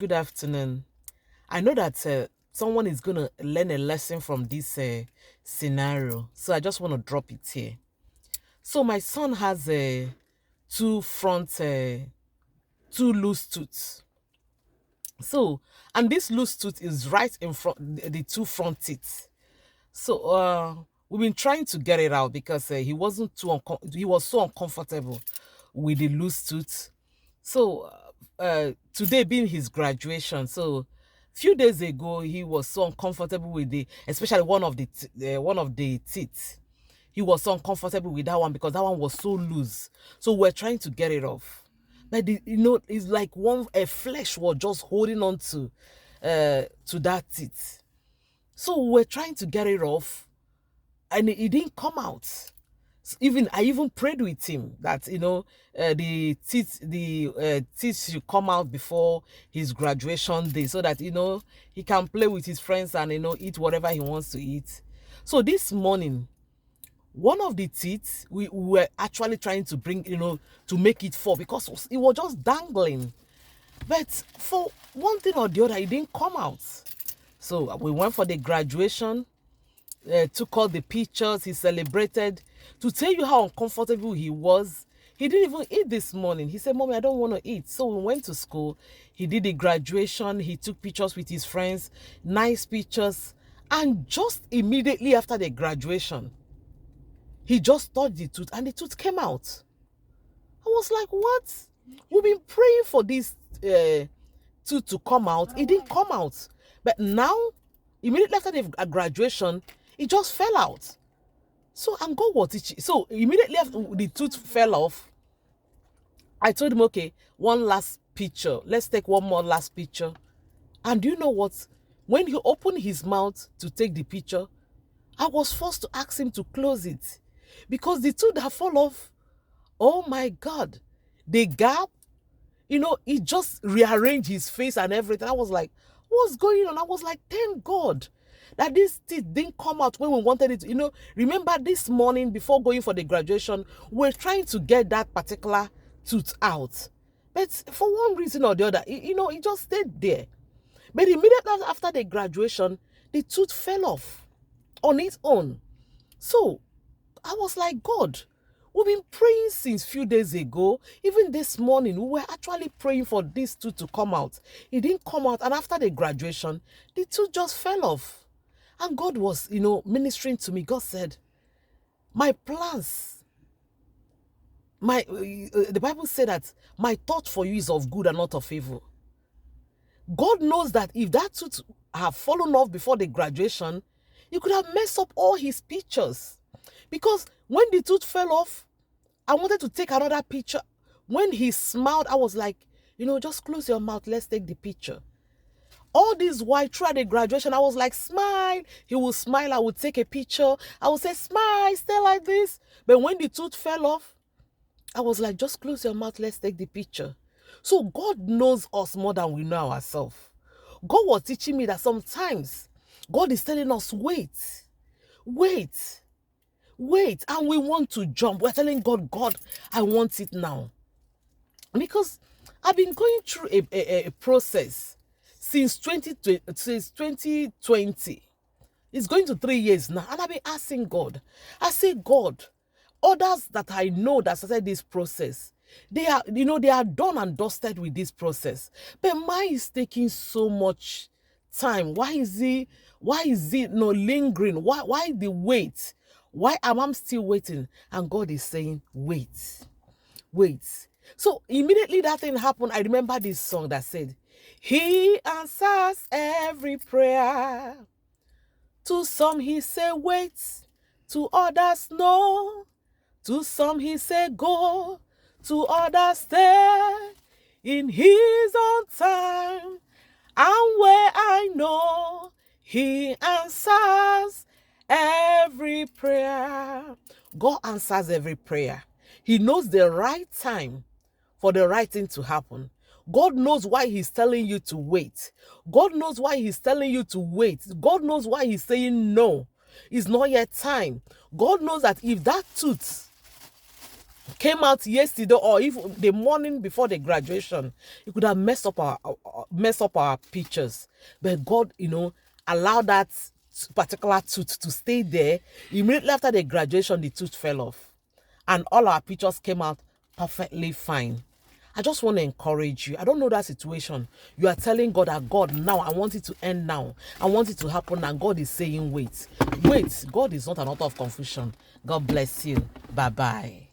Good afternoon. I know that someone is going to learn a lesson from this scenario, so I just want to drop it here. So my son has two loose tooth. So, and this loose tooth is right in front, the two front teeth. So, we've been trying to get it out because he was so uncomfortable with the loose tooth. So today being his graduation, so few days ago he was so uncomfortable with especially one of the teeth. He was so uncomfortable with that one because that one was so loose. So we're trying to get it off. But it's like a flesh was just holding on to that teeth. So we're trying to get it off, and it didn't come out. Even I even prayed with him that the teeth should come out before his graduation day, so that he can play with his friends and eat whatever he wants to eat. So this morning, one of the teeth we were actually trying to bring, to make it fall because it was just dangling. But for one thing or the other, it didn't come out. So we went for the graduation, took all the pictures, he celebrated. To tell you how uncomfortable he was, he didn't even eat this morning. He said, Mommy, I don't want to eat. So we went to school. He did the graduation. He took pictures with his friends, nice pictures. And just immediately after the graduation, he just touched the tooth and the tooth came out. I was like, what? We've been praying for this tooth to come out. It didn't come out. But now, immediately after the graduation, it just fell out. So, and God was teaching. So immediately after the tooth fell off, I told him, okay, one last picture. Let's take one more last picture. And do you know what? When he opened his mouth to take the picture, I was forced to ask him to close it because the tooth that fell off, oh my God, the gap, he just rearranged his face and everything. I was like, what's going on? I was like, thank God that this teeth didn't come out when we wanted it. Remember this morning before going for the graduation, we're trying to get that particular tooth out. But for one reason or the other, it just stayed there. But immediately after the graduation, the tooth fell off on its own. So I was like, God, we've been praying since few days ago. Even this morning, we were actually praying for this tooth to come out. It didn't come out. And after the graduation, the tooth just fell off. And God was, ministering to me. God said, my plans, the Bible said that my thought for you is of good and not of evil. God knows that if that tooth had fallen off before the graduation, he could have messed up all his pictures. Because when the tooth fell off, I wanted to take another picture. When he smiled, I was like, just close your mouth. Let's take the picture. All this while throughout the graduation, I was like, smile. He will smile. I would take a picture. I would say, smile, stay like this. But when the tooth fell off, I was like, just close your mouth. Let's take the picture. So God knows us more than we know ourselves. God was teaching me that sometimes God is telling us, wait, wait, wait. And we want to jump. We're telling God, God, I want it now. Because I've been going through a process since 2020. It's going to 3 years now. And I've been asking God. I say, God, others that I know that started this process, they are done and dusted with this process. But mine is taking so much time. Why is it no lingering? Why the wait? Why am I still waiting? And God is saying, wait, wait. So immediately that thing happened, I remember this song that said, He answers every prayer. To some he say wait, to others no. To some he say go, to others stay. In his own time, and where I know he answers every prayer. God answers every prayer. He knows the right time for the right thing to happen. God knows why he's telling you to wait. God knows why he's telling you to wait. God knows why he's saying no. It's not yet time. God knows that if that tooth came out yesterday or even the morning before the graduation, it could have messed up our pictures. But God, allowed that particular tooth to stay there. Immediately after the graduation, the tooth fell off, and all our pictures came out perfectly fine. I just want to encourage you. I don't know that situation. You are telling God that, God, now I want it to end now. I want it to happen. And God is saying, wait. God is not an author of confusion. God bless you. Bye-bye.